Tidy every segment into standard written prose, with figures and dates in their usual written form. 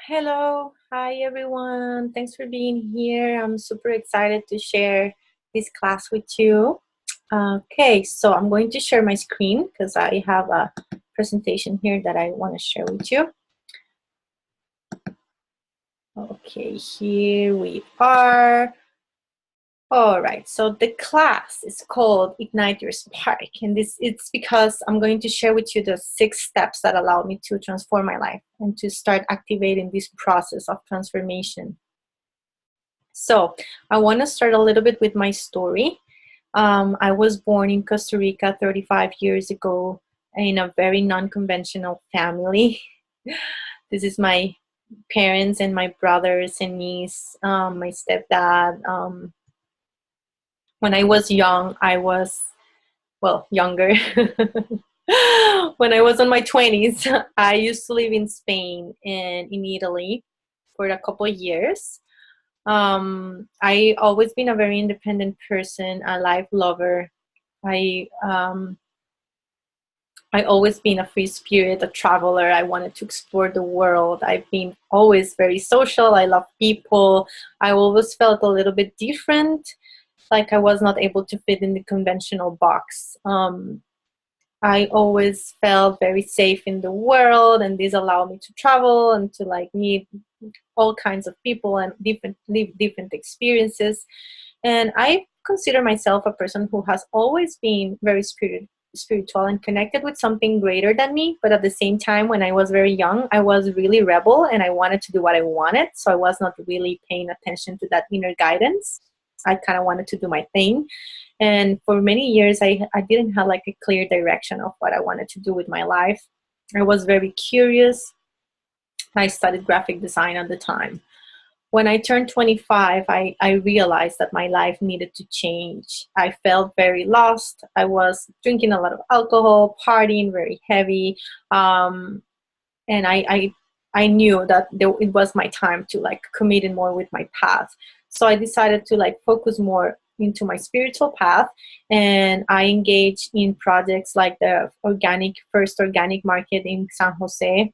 Hello, hi everyone. Thanks for being here. I'm super excited to share this class with you. Okay, so I'm going to share my screen because I have a presentation here that I want to share with you. Okay, here we are. All right, so the class is called Ignite Your Spark, and it's because I'm going to share with you the 6 steps that allow me to transform my life and to start activating this process of transformation. So I want to start a little bit with my story. I was born in Costa Rica 35 years ago in a very non-conventional family. This is my parents and my brothers and niece, my stepdad. When I was young, younger. When I was in my 20s, I used to live in Spain and in Italy for a couple of years. I always been a very independent person, a life lover. I um, I always been a free spirit, a traveler. I wanted to explore the world. I've been always very social. I love people. I always felt a little bit different, like I was not able to fit in the conventional box. I always felt very safe in the world, and this allowed me to travel and to like meet all kinds of people and live different experiences. And I consider myself a person who has always been very spiritual and connected with something greater than me. But at the same time, when I was very young, I was really rebel and I wanted to do what I wanted. So I was not really paying attention to that inner guidance. I kind of wanted to do my thing. And for many years, I didn't have like a clear direction of what I wanted to do with my life. I was very curious. I studied graphic design at the time. When I turned 25, I realized that my life needed to change. I felt very lost. I was drinking a lot of alcohol, partying very heavy, and I knew that it was my time to like commit in more with my path. So I decided to like focus more into my spiritual path, and I engaged in projects like the first organic market in San Jose.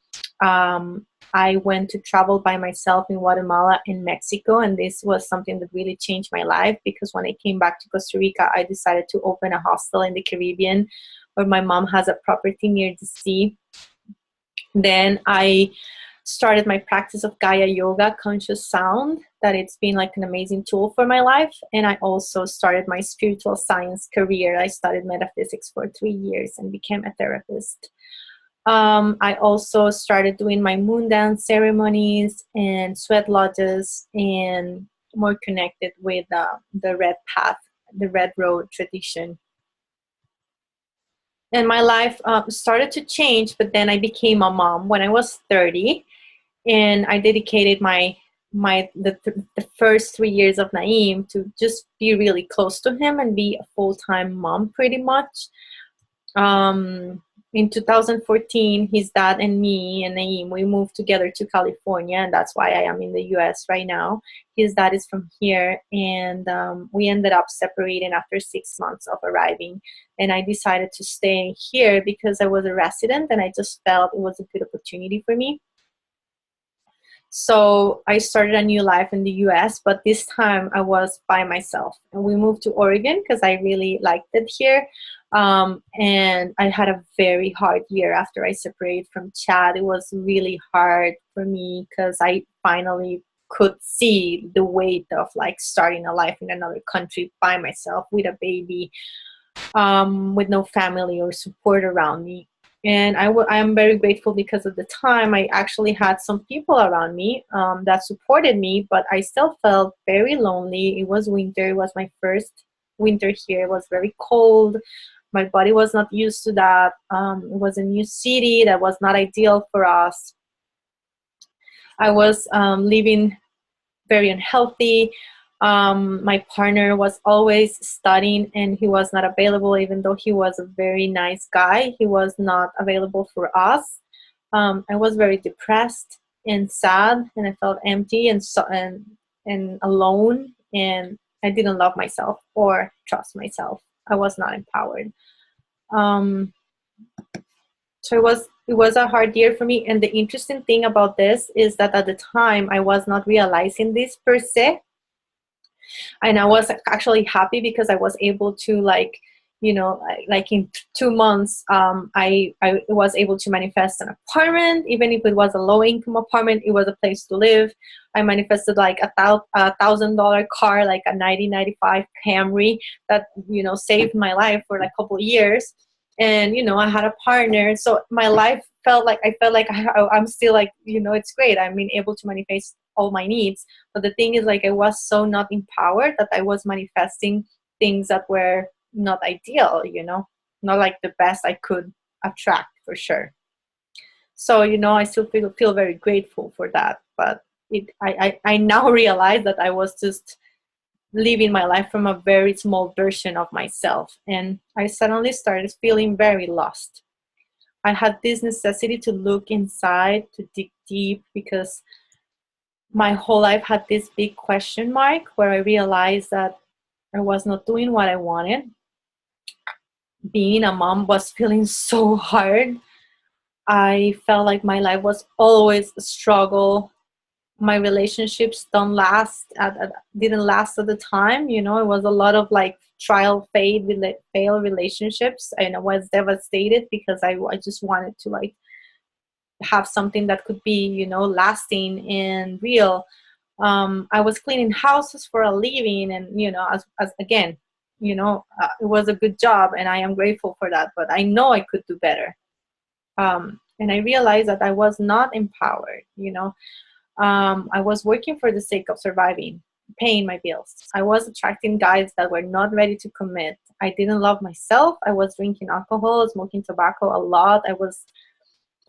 I went to travel by myself in Guatemala and Mexico, and this was something that really changed my life because when I came back to Costa Rica, I decided to open a hostel in the Caribbean where my mom has a property near the sea. Then I started my practice of Gaia Yoga, conscious sound, that it's been like an amazing tool for my life. And I also started my spiritual science career. I studied metaphysics for 3 years and became a therapist. I also started doing my moon dance ceremonies and sweat lodges and more connected with the red path, the red road tradition. And my life started to change, but then I became a mom when I was 30, and I dedicated the first 3 years of Naeem to just be really close to him and be a full-time mom pretty much. In 2014, his dad and me and Naeem, we moved together to California, and that's why I am in the US right now. His dad is from here, and we ended up separating after 6 months of arriving. And I decided to stay here because I was a resident, and I just felt it was a good opportunity for me. So I started a new life in the US, but this time I was by myself. And we moved to Oregon because I really liked it here. And I had a very hard year after I separated from Chad. It was really hard for me because I finally could see the weight of like starting a life in another country by myself with a baby, with no family or support around me. And I am very grateful because at the time I actually had some people around me that supported me, but I still felt very lonely. It was winter. It was my first winter here. It was very cold. My body was not used to that. It was a new city that was not ideal for us. I was living very unhealthy. My partner was always studying and he was not available, even though he was a very nice guy. He was not available for us. I was very depressed and sad, and I felt empty and alone, and I didn't love myself or trust myself. I was not empowered. Um, So it was a hard year for me. And the interesting thing about this is that at the time I was not realizing this per se, and I was actually happy because I was able to, like, like in 2 months, I was able to manifest an apartment. Even if it was a low income apartment, it was a place to live. I manifested like $1,000 car, like a 1995 Camry that saved my life for like a couple of years. And I had a partner, so my life felt like I'm still, like, it's great. I'm being able to manifest all my needs. But the thing is, like, I was so not empowered that I was manifesting things that were not ideal, not like the best I could attract, for sure. So, I still feel very grateful for that. But I now realize that I was just living my life from a very small version of myself. And I suddenly started feeling very lost. I had this necessity to look inside, to dig deep, because my whole life had this big question mark where I realized that I was not doing what I wanted. Being a mom was feeling so hard. I felt like my life was always a struggle. My relationships don't last didn't last at the time. It was a lot of like trial fail relationships, and I was devastated because I just wanted to, like, have something that could be lasting and real. I was cleaning houses for a living, and as again, it was a good job, and I am grateful for that. But I know I could do better, and I realized that I was not empowered. I was working for the sake of surviving, paying my bills. I was attracting guys that were not ready to commit. I didn't love myself. I was drinking alcohol, smoking tobacco a lot. I was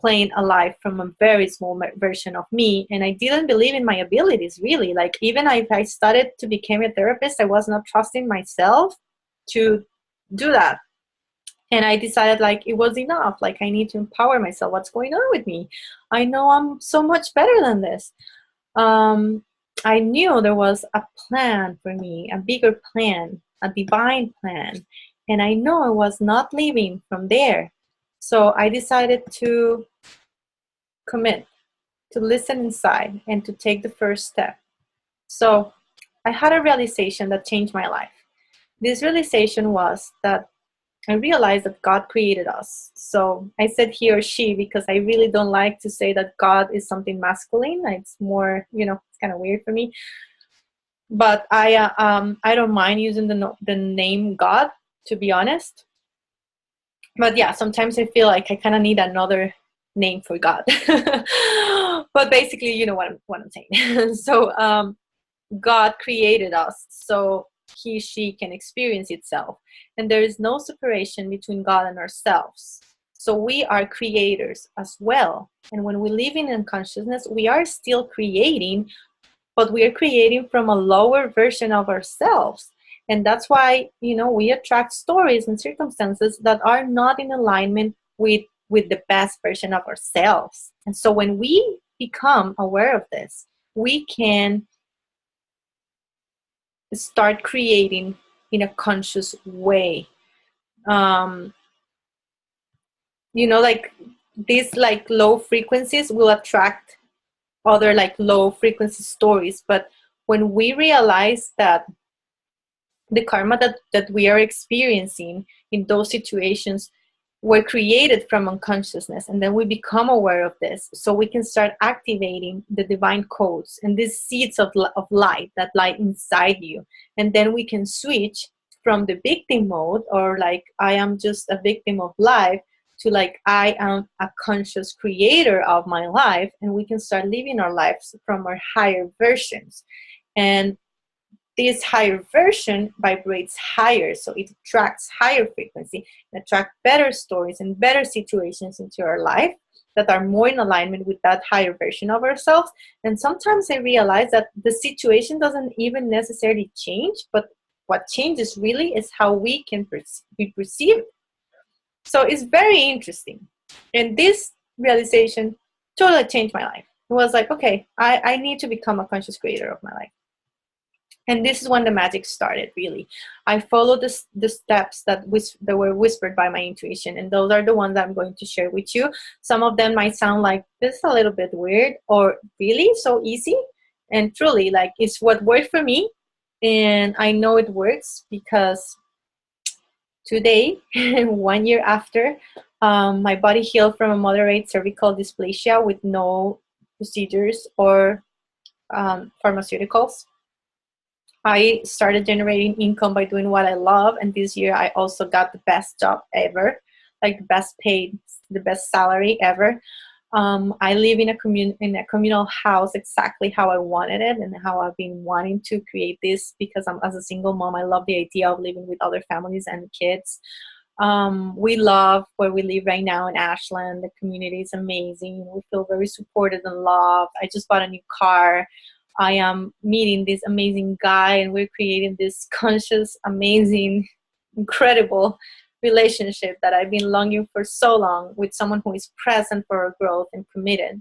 playing a life from a very small version of me, and I didn't believe in my abilities, really. Like, even if I started to become a therapist, I was not trusting myself to do that. And I decided, like, it was enough. Like, I need to empower myself. What's going on with me? I know I'm so much better than this. um, I knew there was a plan for me, a bigger plan, a divine plan, and I know I was not living from there. So I decided to commit, to listen inside, and to take the first step. So I had a realization that changed my life. This realization was that I realized that God created us. So I said he or she because I really don't like to say that God is something masculine. It's more, it's kind of weird for me. But I don't mind using the name God, to be honest. But yeah, sometimes I feel like I kind of need another name for God. But basically, you know what I'm saying. So God created us so he, she can experience itself. And there is no separation between God and ourselves. So we are creators as well. And when we live in unconsciousness, we are still creating, but we are creating from a lower version of ourselves. And that's why, we attract stories and circumstances that are not in alignment with the best version of ourselves. And so when we become aware of this, we can start creating in a conscious way. um like, these, like, low frequencies will attract other, like, low frequency stories. But when we realize that the karma that we are experiencing in those situations were created from unconsciousness, and then we become aware of this, so we can start activating the divine codes and these seeds of light that lie inside you. And then we can switch from the victim mode, or like, I am just a victim of life, to, like, I am a conscious creator of my life. And we can start living our lives from our higher versions. And this higher version vibrates higher, so it attracts higher frequency, and attract better stories and better situations into our life that are more in alignment with that higher version of ourselves. And sometimes I realize that the situation doesn't even necessarily change, but what changes really is how we perceive it. So it's very interesting. And this realization totally changed my life. It was like, okay, I need to become a conscious creator of my life. And this is when the magic started, really. I followed the steps that were whispered by my intuition, and those are the ones I'm going to share with you. Some of them might sound like this is a little bit weird, or really so easy. And truly, like, it's what worked for me, and I know it works because today, 1 year after, my body healed from a moderate cervical dysplasia with no procedures or pharmaceuticals. I started generating income by doing what I love, and this year I also got the best job ever, like the best paid, the best salary ever. I live in a communal house exactly how I wanted it and how I've been wanting to create this, because as a single mom, I love the idea of living with other families and kids. We love where we live right now in Ashland. The community is amazing. We feel very supported and loved. I just bought a new car. I am meeting this amazing guy, and we're creating this conscious, amazing, incredible relationship that I've been longing for so long, with someone who is present for our growth and committed.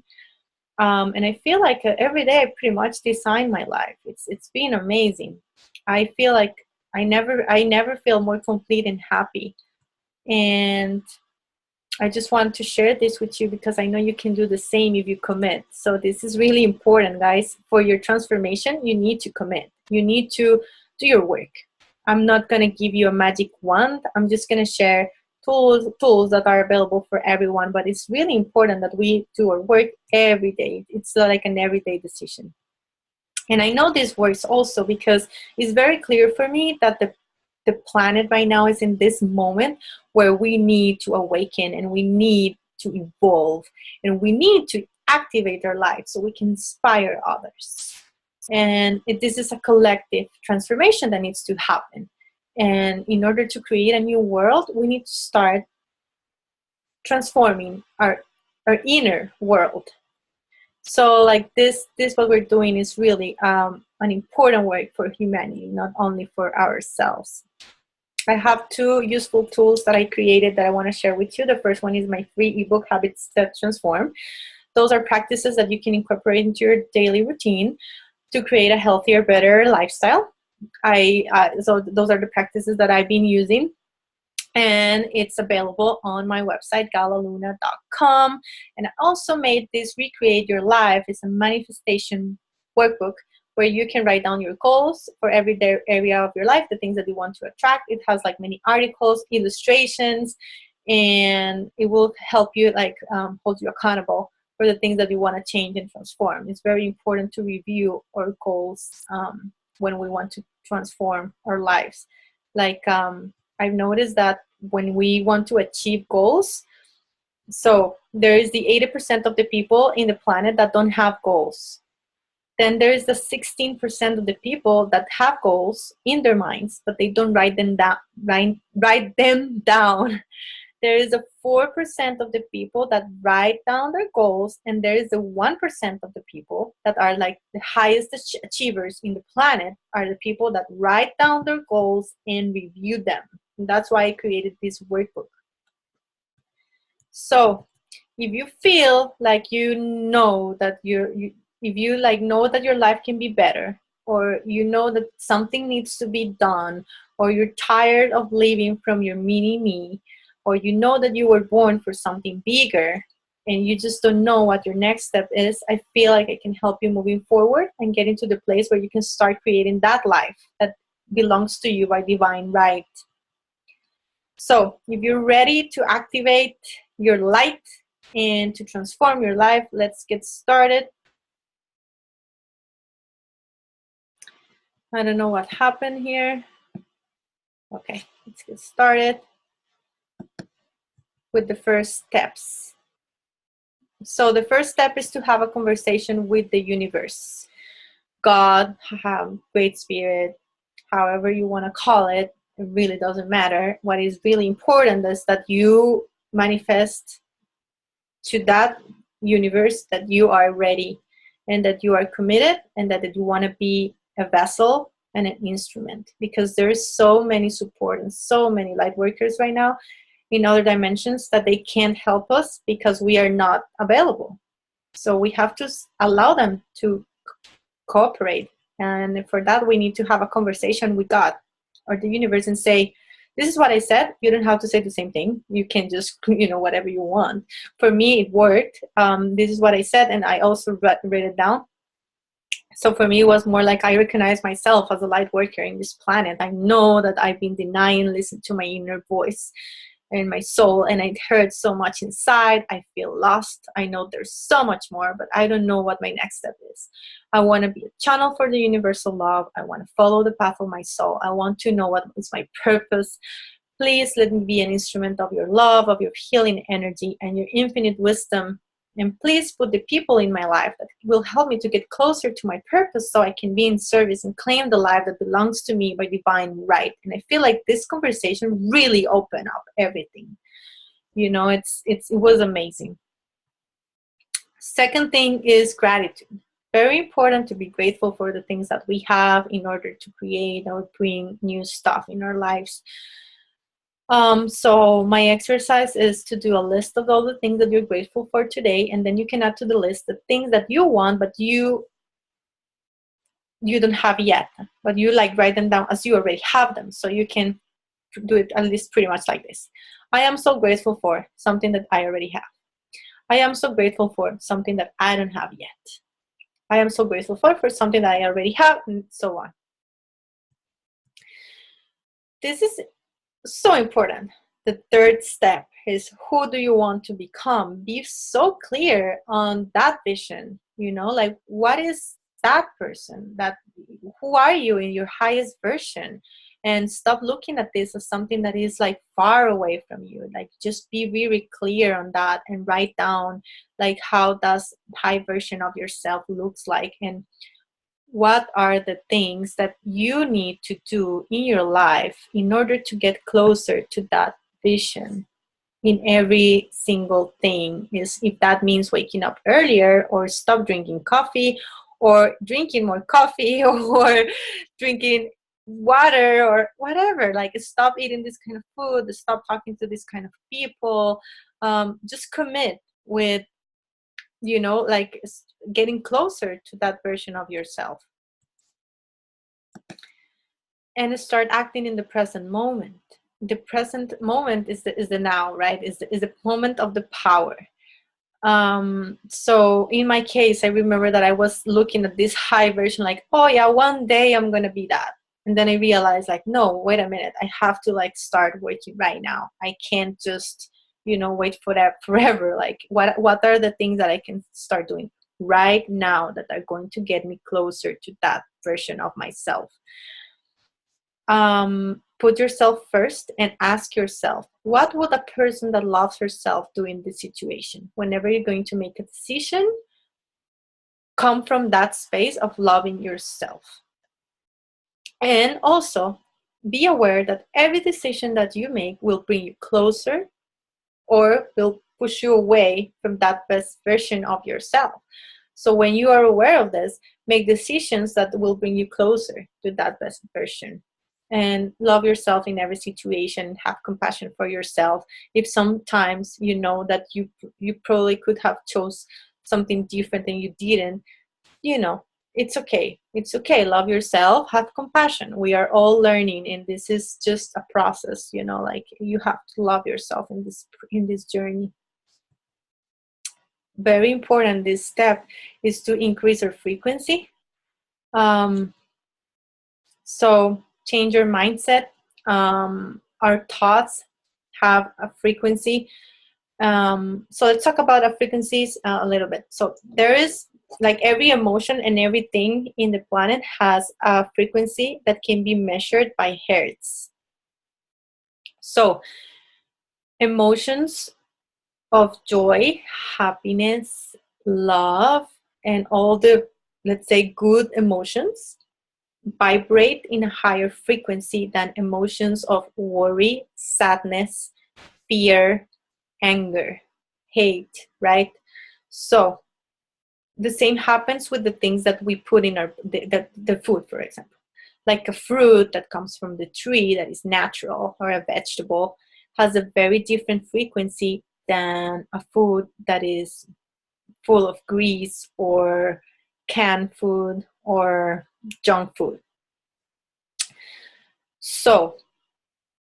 And I feel like every day I pretty much design my life. It's been amazing. I feel like I never feel more complete and happy. And I just want to share this with you because I know you can do the same if you commit. So this is really important, guys. For your transformation, you need to commit. You need to do your work. I'm not going to give you a magic wand. I'm just going to share tools that are available for everyone. But it's really important that we do our work every day. It's like an everyday decision. And I know this works also because it's very clear for me that the planet right now is in this moment where we need to awaken, and we need to evolve, and we need to activate our life so we can inspire others. And this is a collective transformation that needs to happen. And in order to create a new world, we need to start transforming our inner world. So like this what we're doing is really an important work for humanity, not only for ourselves. I have 2 useful tools that I created that I want to share with you. The first one is my free ebook, Habits That Transform. Those are practices that you can incorporate into your daily routine to create a healthier, better lifestyle. So those are the practices that I've been using. And it's available on my website, galaluna.com. And I also made this Recreate Your Life. It's a manifestation workbook where you can write down your goals for every area of your life, the things that you want to attract. It has like many articles, illustrations, and it will help you hold you accountable for the things that you want to change and transform. It's very important to review our goals when we want to transform our lives. I've noticed that when we want to achieve goals, so there is the 80% of the people in the planet that don't have goals. Then there is the 16% of the people that have goals in their minds, but they don't write them down. There is a 4% of the people that write down their goals, and there is the 1% of the people that are like the highest achievers in the planet are the people that write down their goals and review them. And that's why I created this workbook. So if you feel like you know that if you like know that your life can be better, or you know that something needs to be done, or you're tired of living from your mini me, or you know that you were born for something bigger and you just don't know what your next step is, I feel like I can help you moving forward and get into the place where you can start creating that life that belongs to you by divine right. So if you're ready to activate your light and to transform your life, let's get started. I don't know what happened here. Okay, let's get started with the first steps. So the first step is to have a conversation with the universe, God, Great Spirit, however you want to call it. It really doesn't matter. What is really important is that you manifest to that universe that you are ready and that you are committed and that you want to be a vessel and an instrument, because there's so many support and so many light workers right now in other dimensions that they can't help us because we are not available. So we have to allow them to cooperate And for that, we need to have a conversation with God or the universe and say, this is what I said. You don't have to say the same thing. You can just, whatever you want. For me, it worked. This is what I said, and I also wrote it down. So for me, it was more like I recognize myself as a light worker in this planet. I know that I've been denying, listen to my inner voice and my soul, and it hurts so much inside. I feel lost. I know there's so much more, but I don't know what my next step is. I want to be a channel for the universal love. I want to follow the path of my soul. I want to know what is my purpose. Please let me be an instrument of your love, of your healing energy, and your infinite wisdom. And please put the people in my life that will help me to get closer to my purpose so I can be in service and claim the life that belongs to me by divine right. And I feel like this conversation really opened up everything. It was amazing. Second thing is gratitude. Very important to be grateful for the things that we have in order to create or bring new stuff in our lives. So my exercise is to do a list of all the things that you're grateful for today, and then you can add to the list the things that you want, but you don't have yet, but you write them down as you already have them. So you can do it at least pretty much like this. I am so grateful for something that I already have. I am so grateful for something that I don't have yet. I am so grateful for something that I already have, and so on. This is so important. The third step is, who do you want to become? Be so clear on that vision. What is that person? Who are you in your highest version? And stop looking at this as something that is far away from you. Just be very clear on that and write down how does high version of yourself looks like, and what are the things that you need to do in your life in order to get closer to that vision in every single thing. Is if that means waking up earlier, or stop drinking coffee, or drinking more coffee, or drinking water, or whatever. Stop eating this kind of food, stop talking to this kind of people. Just commit with getting closer to that version of yourself, and start acting in the present moment. The present moment is the now, right? Is the moment of the power. So in my case, I remember that I was looking at this high version, oh yeah, one day I'm gonna be that. And then I realized, no, wait a minute, I have to start working right now. I can't just wait for that forever. What are the things that I can start doing right now that are going to get me closer to that version of myself? Put yourself first and ask yourself, what would a person that loves herself do in this situation? Whenever you're going to make a decision, come from that space of loving yourself. And also be aware that every decision that you make will bring you closer or will push you away from that best version of yourself. So when you are aware of this, make decisions that will bring you closer to that best version. And love yourself in every situation. Have compassion for yourself. If sometimes you know that you probably could have chose something different and you didn't, it's okay. It's okay. Love yourself. Have compassion. We are all learning, and this is just a process. You have to love yourself in this journey. Very important. This step is to increase our frequency. So change your mindset. Our thoughts have a frequency. So let's talk about our frequencies a little bit. So there is every emotion and everything in the planet has a frequency that can be measured by hertz. So emotions of joy, happiness, love, and all the, let's say, good emotions vibrate in a higher frequency than emotions of worry, sadness, fear, anger, hate, right? So the same happens with the things that we put in the food, for example. Like a fruit that comes from the tree that is natural, or a vegetable, has a very different frequency than a food that is full of grease or canned food or junk food. So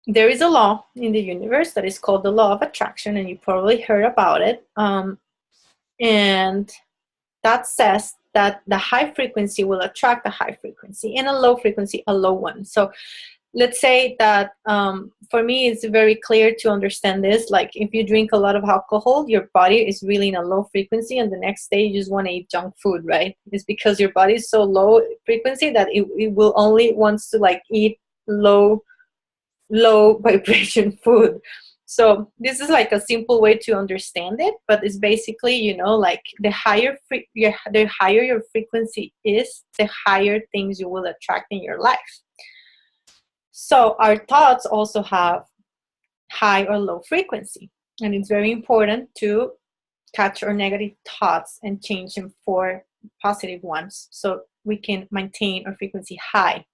there is a law in the universe that is called the law of attraction, and you probably heard about it. And that says that the high frequency will attract a high frequency, and a low frequency a low one. So let's say that for me it's very clear to understand this. Like if you drink a lot of alcohol, your body is really in a low frequency, and the next day you just want to eat junk food, right? It's because your body is so low frequency that it will only wants to like eat low vibration food. So this is like a simple way to understand it, but it's basically, you know, like the higher your frequency is, the higher things you will attract in your life. So our thoughts also have high or low frequency, and it's very important to catch our negative thoughts and change them for positive ones so we can maintain our frequency high.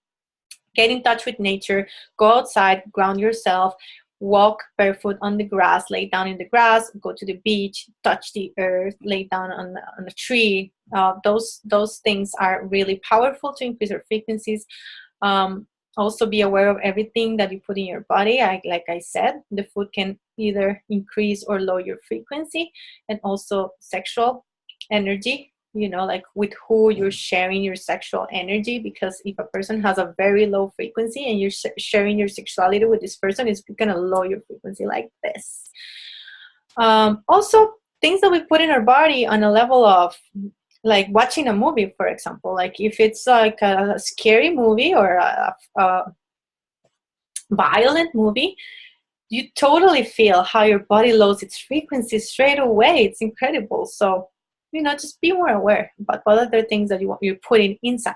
Get in touch with nature, go outside, ground yourself, walk barefoot on the grass, lay down in the grass, go to the beach, touch the earth, lay down on a tree. Those things are really powerful to increase our frequencies. Also be aware of everything that you put in your body. Like I said, the food can either increase or lower your frequency, and also sexual energy, you know, like with who you're sharing your sexual energy, because if a person has a very low frequency and you're sharing your sexuality with this person, it's gonna lower your frequency like this. Also, things that we put in our body on a level of like watching a movie, for example, like if it's like a scary movie or a violent movie, you totally feel how your body lowers its frequency straight away. It's incredible. So, you know, just be more aware about what other things that you're putting inside.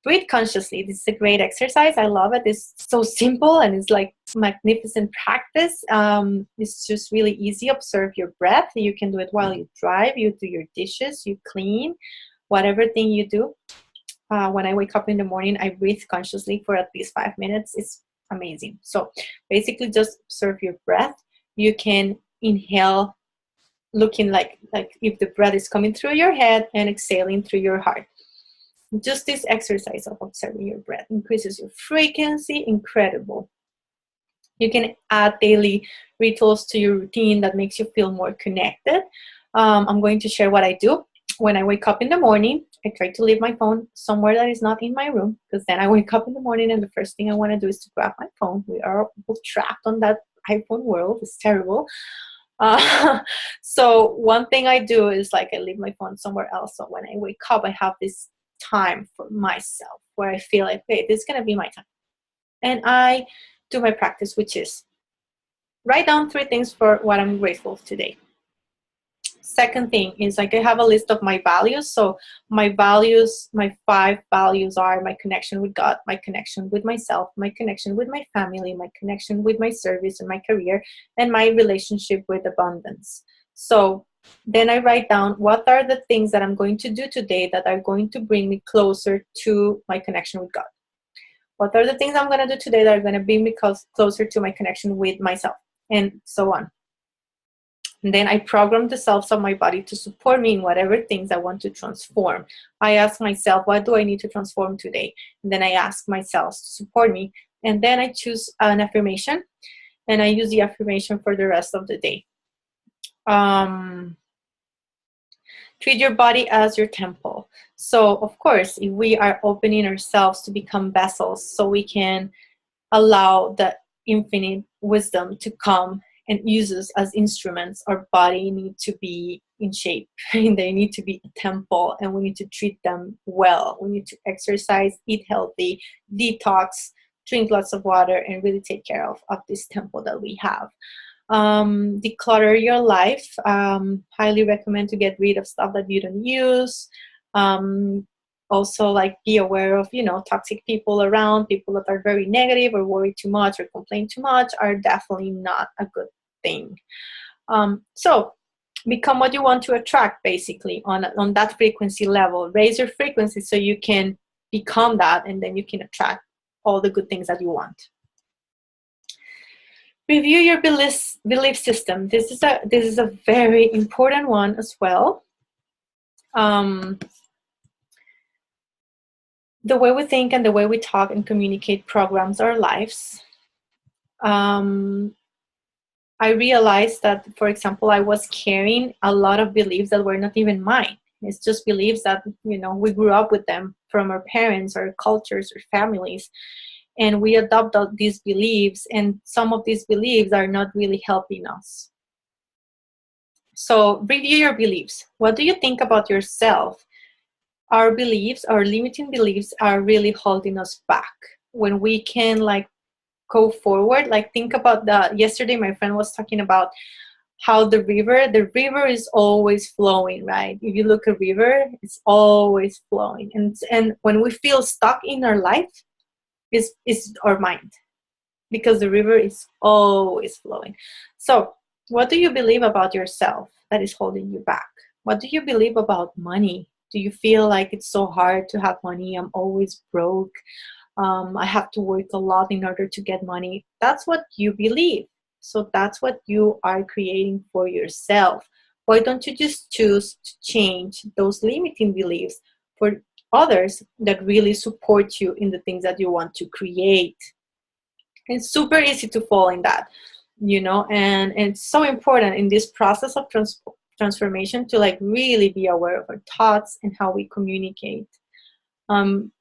Breathe consciously. This is a great exercise. I love it. It's so simple and it's like magnificent practice. It's just really easy. Observe your breath. You can do it while you drive, you do your dishes, you clean, whatever thing you do. When I wake up in the morning, I breathe consciously for at least 5 minutes. It's amazing. So basically just observe your breath. You can inhale looking like if the breath is coming through your head and exhaling through your heart. Just this exercise of observing your breath increases your frequency. Incredible. You can add daily rituals to your routine that makes you feel more connected. I'm going to share what I do. When I wake up in the morning, I try to leave my phone somewhere that is not in my room, because then I wake up in the morning and the first thing I want to do is to grab my phone. We are trapped on that iPhone world. It's terrible. So one thing I do is like I leave my phone somewhere else. So when I wake up, I have this time for myself where I feel like, hey, this is going to be my time. And I do my practice, which is write down 3 things for what I'm grateful for today. Second thing is like I have a list of my values. So my values, my 5 values are my connection with God, my connection with myself, my connection with my family, my connection with my service and my career, and my relationship with abundance. So then I write down what are the things that I'm going to do today that are going to bring me closer to my connection with God. What are the things I'm going to do today that are going to bring me closer to my connection with myself, and so on. And then I program the cells of my body to support me in whatever things I want to transform. I ask myself, what do I need to transform today? And then I ask my cells to support me. And then I choose an affirmation, and I use the affirmation for the rest of the day. Treat your body as your temple. So, of course, if we are opening ourselves to become vessels so we can allow the infinite wisdom to come and use us as instruments, our body need to be in shape. They need to be a temple, and we need to treat them well. We need to exercise, eat healthy, detox, drink lots of water, and really take care of this temple that we have. Declutter your life. Highly recommend to get rid of stuff that you don't use. Also, like, be aware of, toxic people around. People that are very negative or worry too much or complain too much are definitely not a good thing. So become what you want to attract, basically, on that frequency level. Raise your frequency so you can become that, and then you can attract all the good things that you want. Review your belief system. This is a very important one as well. the way we think and the way we talk and communicate programs our lives. um, I realized that, for example, I was carrying a lot of beliefs that were not even mine. It's just beliefs that, we grew up with them from our parents or cultures or families. And we adopt these beliefs, and some of these beliefs are not really helping us. So review your beliefs. What do you think about yourself? Our beliefs, our limiting beliefs, are really holding us back. When we can go forward, think about yesterday my friend was talking about how the river is always flowing, right? If you look at river, it's always flowing. And when we feel stuck in our life, is our mind, because the river is always flowing. So what do you believe about yourself that is holding you back? What do you believe about money? Do you feel like it's so hard to have money? I'm always broke. I have to work a lot in order to get money. That's what you believe. So that's what you are creating for yourself. Why don't you just choose to change those limiting beliefs for others that really support you in the things that you want to create? It's super easy to fall in that, and it's so important in this process of transformation to really be aware of our thoughts and how we communicate.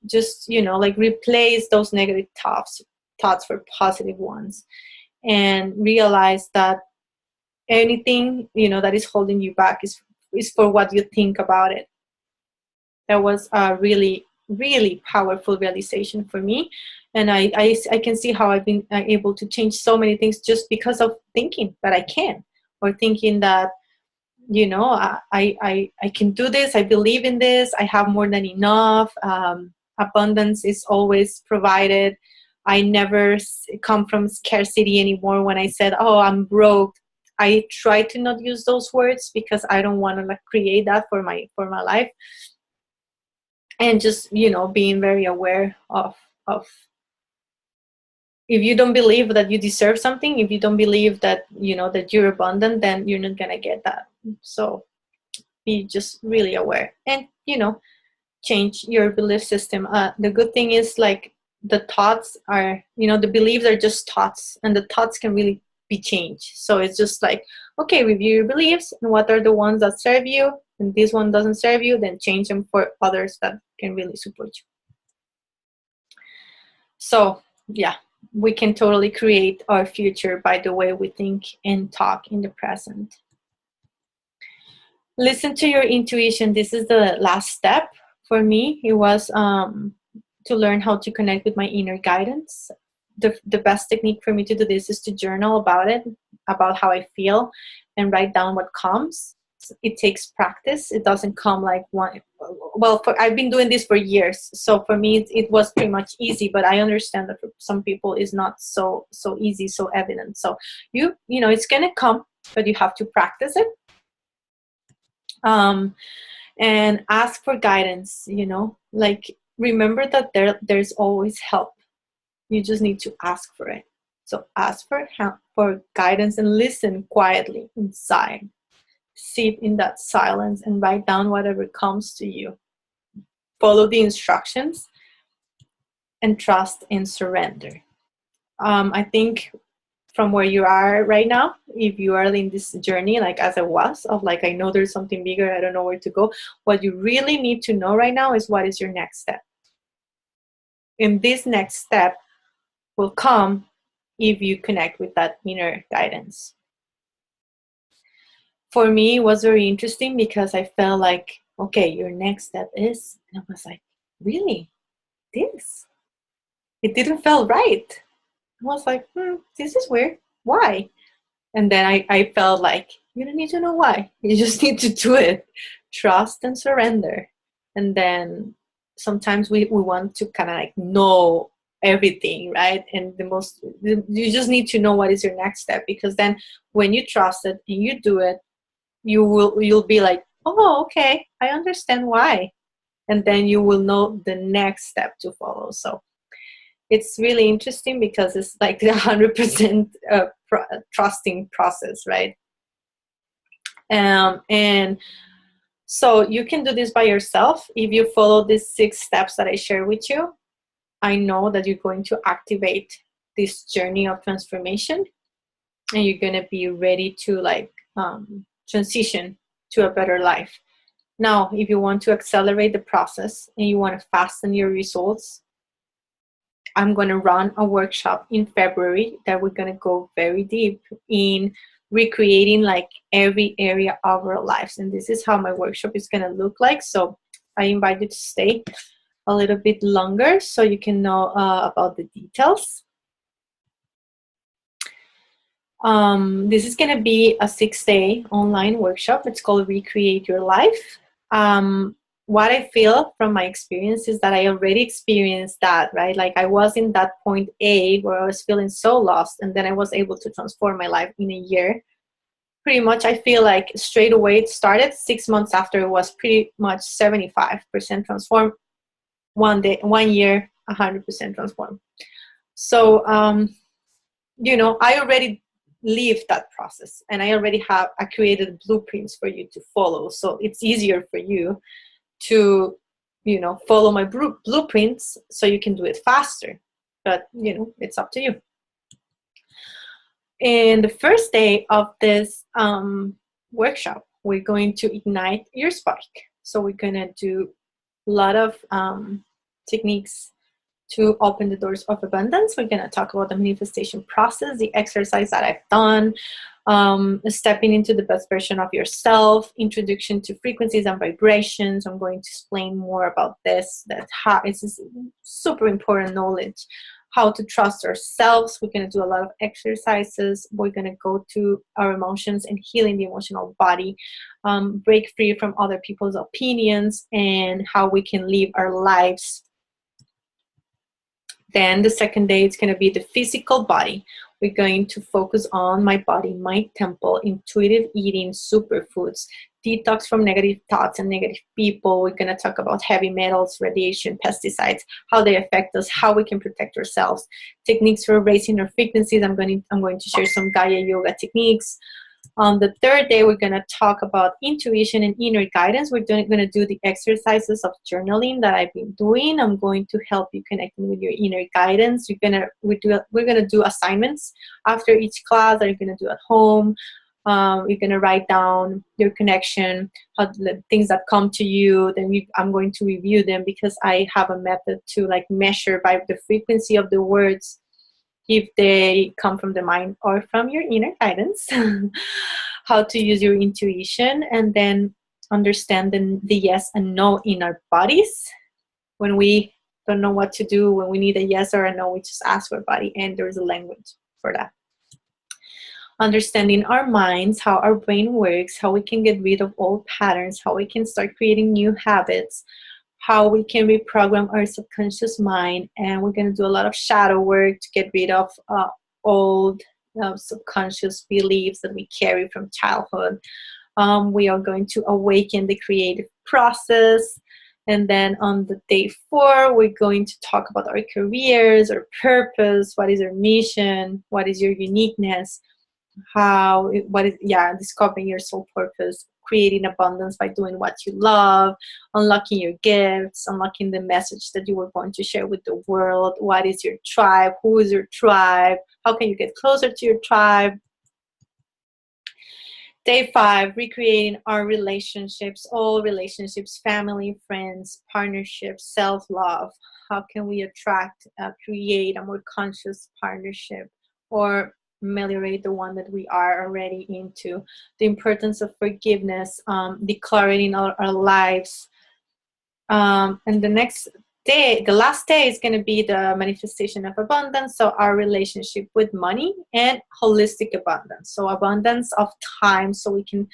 Just replace those negative thoughts for positive ones, and realize that anything that is holding you back is for what you think about it. That was a really, really powerful realization for me, and I can see how I've been able to change so many things just because of thinking that I can, or thinking that I can do this. I believe in this. I have more than enough. Abundance is always provided. I never come from scarcity anymore. When I said, "Oh, I'm broke," I try to not use those words because I don't want to create that for my life. And just being very aware of if you don't believe that you deserve something, if you don't believe that that you're abundant, then you're not gonna get that. So be just really aware, and change your belief system. The good thing is the thoughts are, the beliefs are just thoughts, and the thoughts can really be changed. So it's just okay, review your beliefs and what are the ones that serve you, and this one doesn't serve you, then change them for others that can really support you. So yeah, we can totally create our future by the way we think and talk in the present. Listen to your intuition. This is the last step for me. It was to learn how to connect with my inner guidance. The best technique for me to do this is to journal about it, about how I feel, and write down what comes. It takes practice. It doesn't come like one. Well, I've been doing this for years, so for me it was pretty much easy. But I understand that for some people it's not so easy, so evident. So it's gonna come, but you have to practice it. And ask for guidance. Remember that there's always help. You just need to ask for it. So ask for help, for guidance, and listen quietly inside. Sit in that silence and write down whatever comes to you. Follow the instructions and trust and surrender. I think from where you are right now, if you are in this journey, as I was, of I know there's something bigger, I don't know where to go, what you really need to know right now is what is your next step. And this next step will come if you connect with that inner guidance. For me, it was very interesting because I felt okay, your next step is, and I was really? This? It didn't feel right. I was this is weird. Why? And then I felt you don't need to know why. You just need to do it. Trust and surrender. And then sometimes we want to kind of know everything, right? And you just need to know what is your next step, because then when you trust it and you do it, you'll be oh, okay, I understand why. And then you will know the next step to follow. So it's really interesting because it's the 100% trusting process, right? And So you can do this by yourself. If you follow these 6 steps that I share with you, I know that you're going to activate this journey of transformation, and you're going to be ready to transition to a better life. Now, if you want to accelerate the process and you want to fasten your results, I'm going to run a workshop in February that we're going to go very deep in recreating like every area of our lives. And this is how my workshop is going to look like. So I invite you to stay a little bit longer so you can know about the details. This is going to be a 6-day online workshop. It's called Recreate Your Life. What I feel from my experience is that I already experienced that, right? Like I was in that point A where I was feeling so lost, and then I was able to transform my life in a year. Pretty much, I feel like straight away it started. 6 months after, it was pretty much 75% transformed. 1 year, 100% transformed. So, I already lived that process, and I already have created blueprints for you to follow. So it's easier for you to follow my blueprints so you can do it faster, but it's up to you. And the first day of this workshop, we're going to ignite your spark. So we're going to do a lot of techniques to open the doors of abundance. We're going to talk about the manifestation process, the exercise that I've done, stepping into the best version of yourself, introduction to frequencies and vibrations. I'm going to explain more about this, it's super important knowledge, how to trust ourselves. We're going to do a lot of exercises. We're going to go to our emotions and healing the emotional body, break free from other people's opinions, and how we can live our lives. Then the second day, it's going to be the physical body. We're going to focus on my body, my temple, intuitive eating, superfoods, detox from negative thoughts and negative people. We're going to talk about heavy metals, radiation, pesticides, how they affect us, how we can protect ourselves, techniques for raising our frequencies. I'm going to share some Gaia yoga techniques. On the third day, we're going to talk about intuition and inner guidance. We're going to do the exercises of journaling that I've been doing. I'm going to help you connecting with your inner guidance. We're going to do assignments after each class that you're going to do at home. You're going to write down your connection, the things that come to you. Then I'm going to review them, because I have a method to measure by the frequency of the words if they come from the mind or from your inner guidance. How to use your intuition, and then understand the yes and no in our bodies. When we don't know what to do, when we need a yes or a no, we just ask our body, and there's a language for that. Understanding our minds, how our brain works, how we can get rid of old patterns, how we can start creating new habits, how we can reprogram our subconscious mind. And we're going to do a lot of shadow work to get rid of old subconscious beliefs that we carry from childhood. We are going to awaken the creative process. And then on the day 4, we're going to talk about our careers, our purpose, what is our mission, what is your uniqueness, discovering your soul purpose, creating abundance by doing what you love, unlocking your gifts, unlocking the message that you were going to share with the world. What is your tribe? Who is your tribe? How can you get closer to your tribe? Day 5, recreating our relationships, all relationships, family, friends, partnerships, self-love. How can we create a more conscious partnership, or ameliorate the one that we are already into? The importance of forgiveness, declaring our lives. And the last day is going to be the manifestation of abundance. So our relationship with money and holistic abundance. So abundance of time, so we can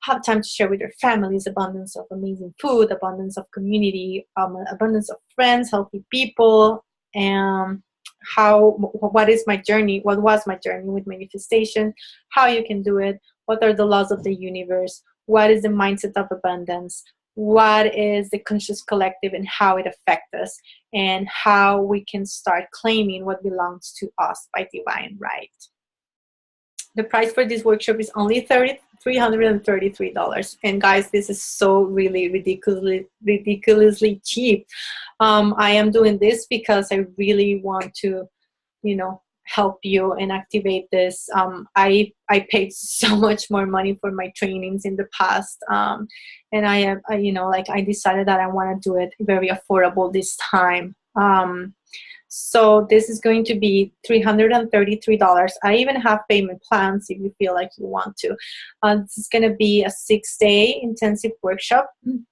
have time to share with our families, abundance of amazing food, abundance of community, abundance of friends, healthy people, and what was my journey with manifestation, how you can do it, what are the laws of the universe, what is the mindset of abundance, what is the conscious collective and how it affects us, and how we can start claiming what belongs to us by divine right. The price for this workshop is only $333. And guys, this is so really ridiculously cheap. I am doing this because I really want to, you know, help you and activate this. I paid so much more money for my trainings in the past, and you know, like I decided that I want to do it very affordable this time. So this is going to be $333. I even have payment plans if you feel like you want to. This is going to be a 6-day intensive workshop.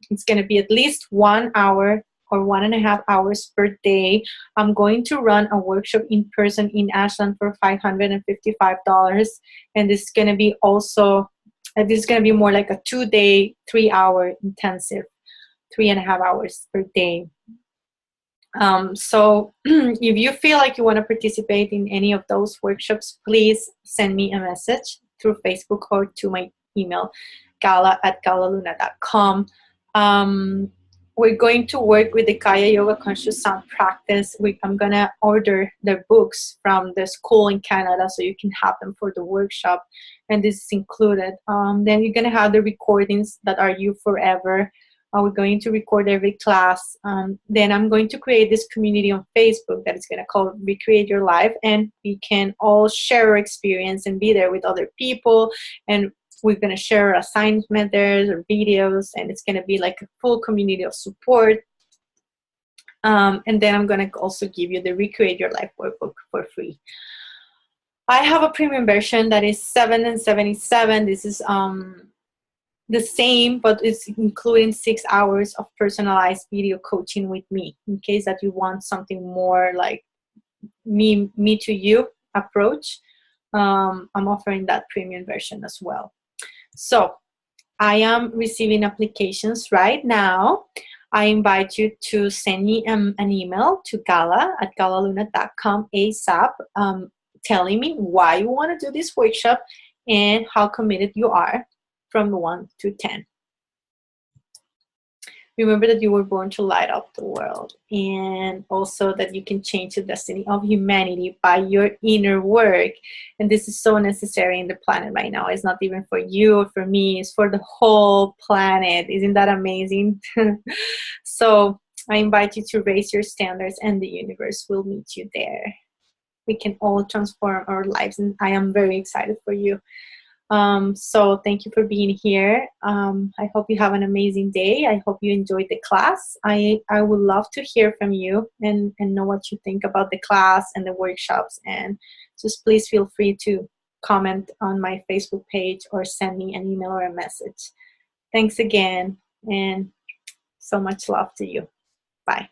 It's going to be at least 1 hour or 1.5 hours per day. I'm going to run a workshop in person in Ashland for $555. And this is going to be also, this is going to be more like a 2-day, 3-hour intensive, 3.5 hours per day. So if you feel like you want to participate in any of those workshops, please send me a message through Facebook or to my email, gala@galaluna.com. We're going to work with the Kaya Yoga Conscious Sound Practice. I'm going to order the books from the school in Canada so you can have them for the workshop, and this is included. Then you're going to have the recordings that are you forever. We're going to record every class. Then I'm going to create this community on Facebook that is going to call Recreate Your Life, and we can all share our experience and be there with other people. And we're going to share assignment there or videos, and it's going to be like a full community of support. And then I'm going to also give you the Recreate Your Life workbook for free. I have a premium version that is $777. This is the same, but it's including 6 hours of personalized video coaching with me in case that you want something more like me to you approach. I'm offering that premium version as well. So I am receiving applications right now. I invite you to send me an email to gala@galaluna.com ASAP, telling me why you want to do this workshop and how committed you are from 1 to 10. Remember that you were born to light up the world, and also that you can change the destiny of humanity by your inner work. And this is so necessary in the planet right now. It's not even for you or for me, it's for the whole planet. Isn't that amazing? So I invite you to raise your standards, and the universe will meet you there. We can all transform our lives, and I am very excited for you. So thank you for being here. I hope you have an amazing day. I hope you enjoyed the class. I would love to hear from you and know what you think about the class and the workshops. And just please feel free to comment on my Facebook page or send me an email or a message. Thanks again, and so much love to you. Bye.